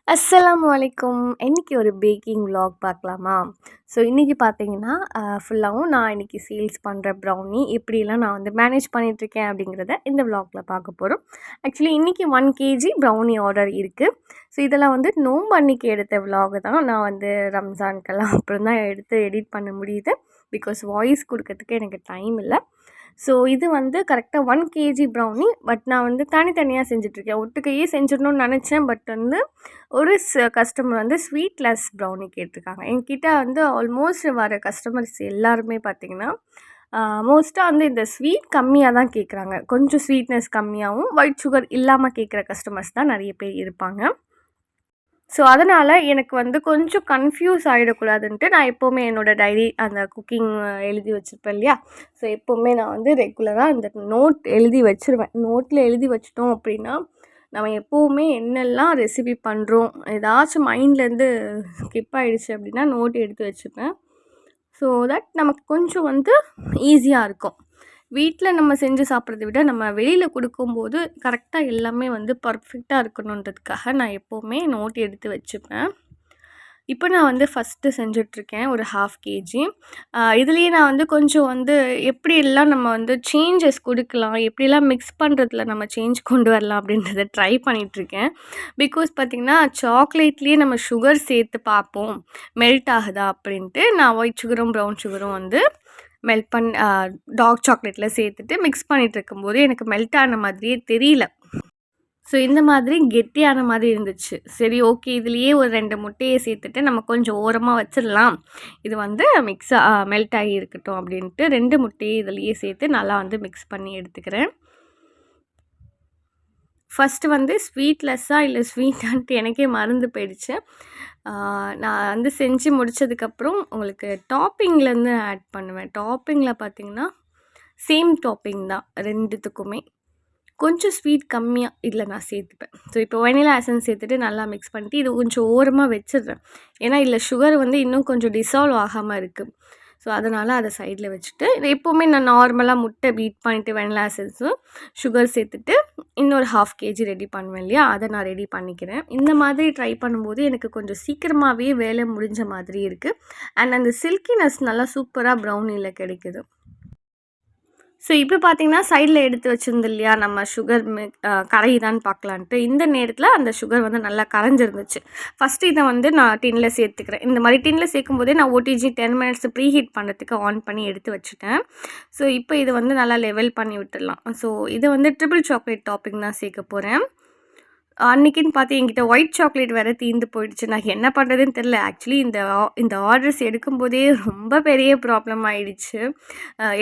அஸ்ஸலாமு அலைக்கும். இன்னைக்கு ஒரு பேக்கிங் விலாக் பார்க்கலாமா? ஸோ இன்றைக்கி பார்த்தீங்கன்னா ஃபுல்லாகவும் நான் இன்றைக்கி சேல்ஸ் பண்ணுற ப்ரௌனி எப்படிலாம் நான் வந்து மேனேஜ் பண்ணிகிட்ருக்கேன் அப்படிங்கிறத இந்த விலாகில் பார்க்க போகிறோம். ஆக்சுவலி இன்றைக்கி 1 கேஜி ப்ரௌனி ஆர்டர் இருக்குது. ஸோ இதெல்லாம் வந்து நோன்பு அன்னைக்கு எடுத்த விலாகு தான். நான் வந்து ரம்ஜானுக்கெல்லாம் அப்புறம் தான் எடுத்து எடிட் பண்ண முடியுது. பிகாஸ் வாய்ஸ் கொடுக்கறதுக்கு எனக்கு டைம் இல்லை. ஸோ இது வந்து கரெக்டாக 1 கேஜி ப்ரௌனி. பட் நான் வந்து தனித்தனியாக செஞ்சிட்ருக்கேன். ஒட்டுக்கையே செஞ்சிடணும்னு நினச்சேன். பட் வந்து ஒரு கஸ்டமர் வந்து ஸ்வீட்லெஸ் ப்ரௌனி கேட்டிருக்காங்க. என்கிட்ட வந்து ஆல்மோஸ்ட் வர கஸ்டமர்ஸ் எல்லாருமே பார்த்திங்கன்னா மோஸ்ட்டாக வந்து இந்த ஸ்வீட் கம்மியாக தான் கேட்குறாங்க. கொஞ்சம் ஸ்வீட்னஸ் கம்மியாகவும் ஒயிட் சுகர் இல்லாமல் கேட்குற கஸ்டமர்ஸ் தான் நிறைய பேர் இருப்பாங்க. ஸோ அதனால் எனக்கு வந்து கொஞ்சம் கன்ஃப்யூஸ் ஆகிடக்கூடாதுன்ட்டு நான் எப்போவுமே என்னோடய டைரி அந்த குக்கிங் எழுதி வச்சுருப்பேன் இல்லையா? ஸோ எப்போவுமே நான் வந்து ரெகுலராக இந்த நோட் எழுதி வச்சுருவேன். நோட்டில் எழுதி வச்சிட்டோம் அப்படின்னா நம்ம எப்போவுமே என்னெல்லாம் ரெசிபி பண்ணுறோம், ஏதாச்சும் மைண்ட்லேருந்து ஸ்கிப் ஆகிடுச்சு அப்படின்னா நோட் எடுத்து வச்சுப்பேன். ஸோ தட் நமக்கு கொஞ்சம் வந்து ஈஸியாக இருக்கும். வீட்டில் நம்ம செஞ்சு சாப்பிட்றத விட நம்ம வெளியில் கொடுக்கும்போது கரெக்டாக எல்லாமே வந்து பர்ஃபெக்டாக இருக்கணுன்றதுக்காக நான் எப்போவுமே நோட் எடுத்து வச்சுப்பேன். இப்போ நான் வந்து ஃபஸ்ட்டு செஞ்சிட்ருக்கேன் ஒரு 1/2 கேஜி. இதுலேயே நான் வந்து கொஞ்சம் வந்து எப்படியெல்லாம் நம்ம வந்து சேஞ்சஸ் கொடுக்கலாம், எப்படிலாம் மிக்ஸ் பண்ணுறதுல நம்ம சேஞ்ச் கொண்டு வரலாம் அப்படின்றத ட்ரை பண்ணிகிட்ருக்கேன். பிகாஸ் பார்த்திங்கன்னா சாக்லேட்லேயே நம்ம சுகர் சேர்த்து பார்ப்போம் மெல்ட் ஆகுதா அப்படின்ட்டு. நான் ஒயிட் சுகரும் ப்ரௌன் சுகரும் வந்து மெல்ட் டார்க் சாக்லேட்டில் சேர்த்துட்டு மிக்ஸ் பண்ணிகிட்டு இருக்கும்போது எனக்கு மெல்ட் ஆன மாதிரியே தெரியல. ஸோ இந்த மாதிரி கெட்டியான மாதிரி இருந்துச்சு. சரி, ஓகே, இதுலேயே ஒரு 2 முட்டையை சேர்த்துட்டு நம்ம கொஞ்சம் ஓரமாக வச்சிடலாம். இது வந்து மெல்ட் ஆகி இருக்கட்டும் அப்படின்ட்டு 2 முட்டையை இதுலேயே சேர்த்து நல்லா வந்து மிக்ஸ் பண்ணி எடுத்துக்கிறேன். ஃபஸ்ட்டு வந்து ஸ்வீட்லெஸ்ஸாக இல்லை ஸ்வீட்டான்ட்டு எனக்கே மறந்து போயிடுச்சு. நான் வந்து செஞ்சு முடித்ததுக்கப்புறம் உங்களுக்கு டாப்பிங்லேருந்து ஆட் பண்ணுவேன். டாப்பிங்கில் பார்த்திங்கன்னா சேம் டாப்பிங் தான் 2த்துக்குமே. கொஞ்சம் ஸ்வீட் கம்மியாக இதில் நான் சேர்த்துப்பேன். ஸோ இப்போ வெனிலா எசன்ஸ் சேர்த்துட்டு நல்லா மிக்ஸ் பண்ணிட்டு இது கொஞ்சம் ஓரமாக வச்சிடுறேன். ஏன்னா இதில் சுகர் வந்து இன்னும் கொஞ்சம் டிசால்வ் ஆகாமல் இருக்குது. ஸோ அதனால் அதை சைடில் வச்சுட்டு இது எப்போவுமே நான் நார்மலாக முட்டை பீட் பண்ணிவிட்டு வெனிலா எசன்ஸும் சுகர் சேர்த்துட்டு இன்னொரு 1/2 கேஜி ரெடி பண்ணுவேன் இல்லையா? அதை நான் ரெடி பண்ணிக்கிறேன். இந்த மாதிரி ட்ரை பண்ணும்போது எனக்கு கொஞ்சம் சீக்கிரமாகவே வேலை முடிஞ்ச மாதிரி இருக்குது. அண்ட் அந்த சில்கினஸ் நல்லா சூப்பராக ப்ரௌனியில் கிடைக்குது. ஸோ இப்போ பார்த்தீங்கன்னா சைடில் எடுத்து வச்சுருந்து இல்லையா நம்ம சுகர் கரையுதான்னு பார்க்கலான்ட்டு இந்த நேரத்தில் அந்த சுகர் வந்து நல்லா கரைஞ்சிருந்துச்சு. ஃபஸ்ட்டு இதை வந்து நான் டின்னில் சேர்த்துக்கிறேன். இந்த மாதிரி டின்னில் சேர்க்கும்போதே நான் ஓடிஜி 10 மினிட்ஸ் ப்ரீ ஹீட் பண்ணுறதுக்கு ஆன் பண்ணி எடுத்து வச்சுட்டேன். ஸோ இப்போ இது வந்து நல்லா லெவல் பண்ணி விட்டுடலாம். ஸோ இதை வந்து ட்ரிபிள் சாக்லேட் டாப்பிங் தான் சேர்க்க போகிறேன். அன்றைக்கின்னு பார்த்து என்கிட்ட ஒயிட் சாக்லேட் வேறு தீர்ந்து போயிடுச்சு. நான் என்ன பண்ணுறதுன்னு தெரில. ஆக்சுவலி இந்த ஆர்டர்ஸ் எடுக்கும்போதே ரொம்ப பெரிய ப்ராப்ளம் ஆகிடுச்சு.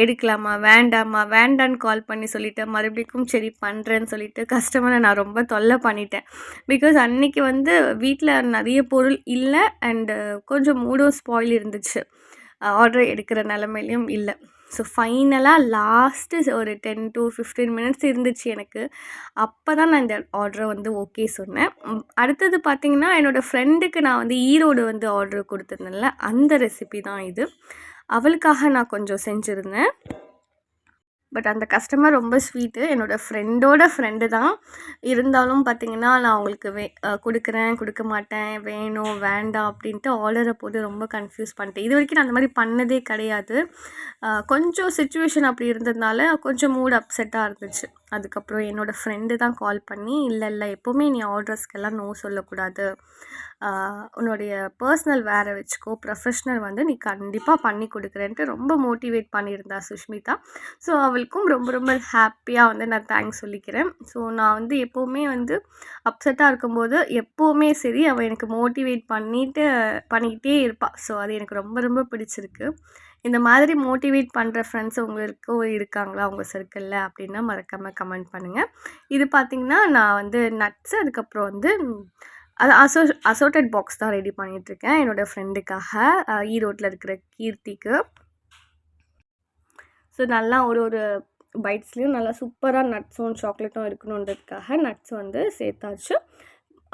எடுக்கலாமா வேண்டாமா வேண்டான்னு கால் பண்ணி சொல்லிவிட்டேன். மறுபடியும் சரி பண்ணுறேன்னு சொல்லிவிட்டு கஸ்டமரை நான் ரொம்ப தொல்லை பண்ணிட்டேன். பிகாஸ் அன்றைக்கி வந்து வீட்டில் நிறைய பொருள் இல்லை. அண்டு கொஞ்சம் மூடும் ஸ்பாயில் இருந்துச்சு. ஆர்டர் எடுக்கிற நிலமையிலையும் இல்லை. ஸோ ஃபைனலாக லாஸ்ட்டு ஒரு 10 to 15 மினிட்ஸ் இருந்துச்சு எனக்கு. அப்போ தான் நான் இந்த ஆர்டரை வந்து ஓகே சொன்னேன். அடுத்தது பார்த்திங்கன்னா என்னோடய ஃப்ரெண்டுக்கு நான் வந்து ஈரோடு வந்து ஆர்டர் கொடுத்துருந்தேன்ல, அந்த ரெசிபி தான் இது. அவளுக்காக நான் கொஞ்சம் செஞ்சுருந்தேன். பட் அந்த கஸ்டமர் ரொம்ப ஸ்வீட்டு. என்னோடய ஃப்ரெண்டோட ஃப்ரெண்டு தான். இருந்தாலும் பார்த்திங்கன்னா நான் அவங்களுக்கு கொடுக்குறேன், கொடுக்க மாட்டேன், வேணும் வேண்டாம் அப்படின்ட்டு ஆர்டரை போட்டு ரொம்ப கன்ஃப்யூஸ் பண்ணிட்டேன். இது வரைக்கும் நான் அந்த மாதிரி பண்ணதே கிடையாது. கொஞ்சம் சிச்சுவேஷன் அப்படி இருந்ததுனால கொஞ்சம் மூட் அப்செட்டாக இருந்துச்சு. அதுக்கப்புறம் என்னோடய ஃப்ரெண்டு தான் கால் பண்ணி, இல்லை எப்போவுமே நீ ஆர்டர்ஸ்க்கெல்லாம் நோ சொல்லக்கூடாது, உன்னுடைய பர்சனல் வேறு வச்சுக்கோ, ப்ரொஃபஷ்னல் வந்து நீ கண்டிப்பாக பண்ணி கொடுக்குறேன்ட்டு ரொம்ப மோட்டிவேட் பண்ணியிருந்தா சுஷ்மிதா. ஸோ அவளுக்கும் ரொம்ப ரொம்ப ஹாப்பியாக வந்து நான் தேங்க்ஸ் சொல்லிக்கிறேன். ஸோ நான் வந்து எப்போவுமே வந்து அப்செட்டாக இருக்கும்போது எப்போவுமே சரி அவள் எனக்கு மோட்டிவேட் பண்ணிக்கிட்டே இருப்பாள். ஸோ அது எனக்கு ரொம்ப ரொம்ப பிடிச்சிருக்கு. இந்த மாதிரி மோட்டிவேட் பண்ணுற ஃப்ரெண்ட்ஸ் உங்களுக்கும் இருக்காங்களா உங்கள் சர்க்கிளில் அப்படின்னா மறக்காமல் கமெண்ட் பண்ணுங்கள். இது பார்த்திங்கன்னா நான் வந்து நட்ஸு அதுக்கப்புறம் வந்து அது அசோட்டட் பாக்ஸ் தான் ரெடி பண்ணிகிட்ருக்கேன் என்னோடய ஃப்ரெண்டுக்காக, ஈரோட்டில் இருக்கிற கீர்த்திக்கு. ஸோ நல்லா ஒரு பைட்ஸ்லேயும் நல்லா சூப்பராக நட்ஸும் சாக்லேட்டும் இருக்கணுன்றதுக்காக நட்ஸ் வந்து சேர்த்தாச்சு.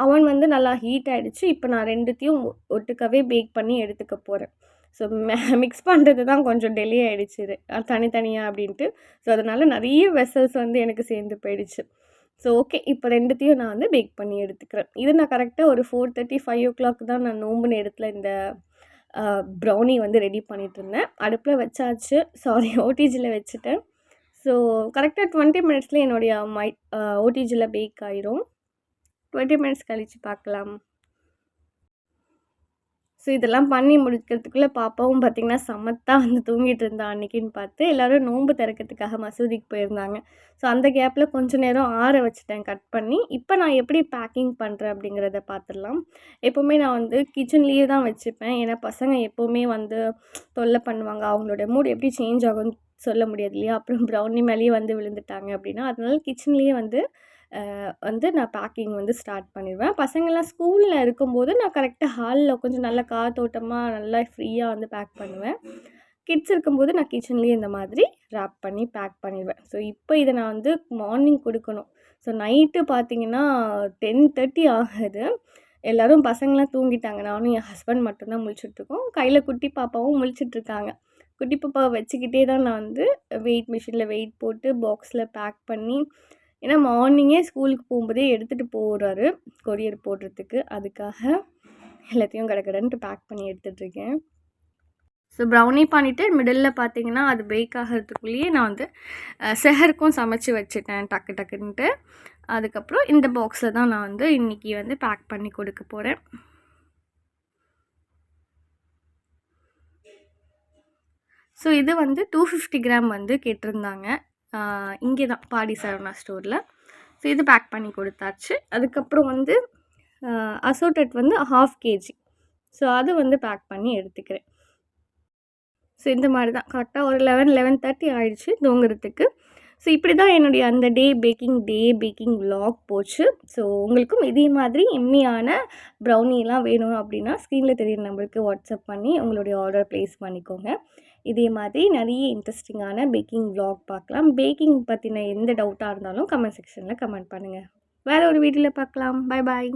அவன் வந்து நல்லா ஹீட் ஆகிடுச்சு. இப்போ நான் 2த்தையும் ஒட்டுக்கவே பேக் பண்ணி எடுத்துக்க போகிறேன். ஸோ மிக்ஸ் பண்ணுறது தான் கொஞ்சம் டிலே ஆகிடுச்சு இது தனித்தனியாக அப்படின்ட்டு. ஸோ அதனால் நிறைய வெசல்ஸ் வந்து எனக்கு சேர்ந்து போயிடுச்சு. So okay. இப்போ 2த்தையும் நான் வந்து பேக் பண்ணி எடுத்துக்கிறேன். இது நான் கரெக்ட்டா ஒரு 4:30, 5:00 தான் நான் நோம்பு நேரத்தில இந்த ப்ரௌனி வந்து ரெடி பண்ணிட்டுருந்தேன். அடுப்பில வச்சாச்சு. சாரி ஓடிஜில வச்சுட்டேன். ஸோ கரெக்ட்டா 20 மினிட்ஸ்ல என்னுடைய ஓடிஜில பேக் ஆயிரும். 20 மினிட்ஸ் கழிச்சு பார்க்கலாம். ஸோ இதெல்லாம் பண்ணி முடிக்கிறதுக்குள்ள பாப்பாவும் பார்த்தீங்கன்னா, சமத்தா வந்து தூங்கிட்டு இருந்தா அன்னைக்குன்னு பார்த்து, எல்லாரும் நோன்பு திறக்கிறதுக்காக மசூதிக்கு போயிருந்தாங்க. ஸோ அந்த கேப்பில கொஞ்ச நேரம் ஆற வச்சுட்டேன் கட் பண்ணி. இப்போ நான் எப்படி பேக்கிங் பண்ணுறேன் அப்படிங்கிறத பார்த்துடலாம். எப்போவுமே நான் வந்து கிச்சன்லேயே தான் வச்சுப்பேன். ஏன்னா பசங்க எப்போவுமே வந்து தொல்லை பண்ணுவாங்க. அவங்களோட மூட் எப்படி சேஞ்ச் ஆகும்னு சொல்ல முடியாது இல்லையா? அப்புறம் ப்ரௌனி மேலேயே வந்து விழுந்துட்டாங்க அப்படின்னா, அதனால கிச்சன்லேயே வந்து வந்து நான் பேக்கிங் வந்து ஸ்டார்ட் பண்ணிருவேன். பசங்கள்லாம் ஸ்கூல்ல இருக்கும்போது நான் கரெக்ட்டா ஹால்ல கொஞ்சம் நல்லா காத்தோட்டமா நல்லா ஃப்ரீயா வந்து பேக் பண்ணுவேன். கிட்ஸ் இருக்கும்போது நான் கிச்சன்லேயே இந்த மாதிரி ராப் பண்ணி பேக் பண்ணிருவேன். ஸோ இப்போ இத நான் வந்து மார்னிங் குடுக்கணும். ஸோ நைட்டு பார்த்தீங்கன்னா 10:30 ஆகுது. எல்லோரும் பசங்கலாம் தூங்கிட்டாங்க. நானும் என் ஹஸ்பண்ட் மட்டும் தான் முழிச்சுட்ருக்கோம். கையில குட்டி பாப்பாவும் முழிச்சுட்ருக்காங்க. குட்டி பாப்பாவ வச்சுக்கிட்டே தான் நான் வந்து வெயிட் மிஷினில் வெயிட் போட்டு பாக்ஸில் பேக் பண்ணி ஏன்னா மார்னிங்கே ஸ்கூலுக்கு போகும்போதே எடுத்துகிட்டு போறாரு கொரியர் போடுறதுக்கு. அதுக்காக எல்லாத்தையும் கடகடன்ட்டு பேக் பண்ணி எடுத்துகிட்ருக்கேன். ஸோ ப்ரௌனி பண்ணிவிட்டு மிடில்ல பார்த்தீங்கன்னா, அது பேக் ஆகிறதுக்குள்ளேயே நான் வந்து செஹருக்கும் சமைச்சு வச்சுட்டேன் டக்கு டக்குன்ட்டு. அதுக்கப்புறம் இந்த பாக்ஸில் தான் நான் வந்து இன்றைக்கி வந்து பேக் பண்ணி கொடுக்க போகிறேன். ஸோ இது வந்து 250 கிராம் வந்து கேட்டிருந்தாங்க. இங்கே தான் பாடி சரவணா ஸ்டோரில். ஸோ இது பேக் பண்ணி கொடுத்தாச்சு. அதுக்கப்புறம் வந்து அசோட்டட் வந்து 1/2 kg. ஸோ அது வந்து பேக் பண்ணி எடுத்துக்கிறேன். ஸோ இந்த மாதிரி தான் கரெக்டாக ஒரு 11:30 ஆயிடுச்சு தூங்குறதுக்கு. ஸோ இப்படி தான் என்னுடைய அந்த பேக்கிங் விலாக் போச்சு. ஸோ உங்களுக்கும் இதே மாதிரி எம்மியான ப்ரௌனிலாம் வேணும் அப்படின்னா ஸ்க்ரீனில் தெரியுற நம்பருக்கு வாட்ஸ்அப் பண்ணி உங்களுடைய ஆர்டர் ப்ளேஸ் பண்ணிக்கோங்க. இதே மாதிரி நிறைய இன்ட்ரெஸ்டிங்கான பேக்கிங் விலாக் பார்க்கலாம். பேக்கிங் பற்றின எந்த டவுட்டாக இருந்தாலும் கமெண்ட் செக்ஷனில் கமெண்ட் பண்ணுங்கள். வேறு ஒரு வீடியோவில் பார்க்கலாம். பாய் பாய்.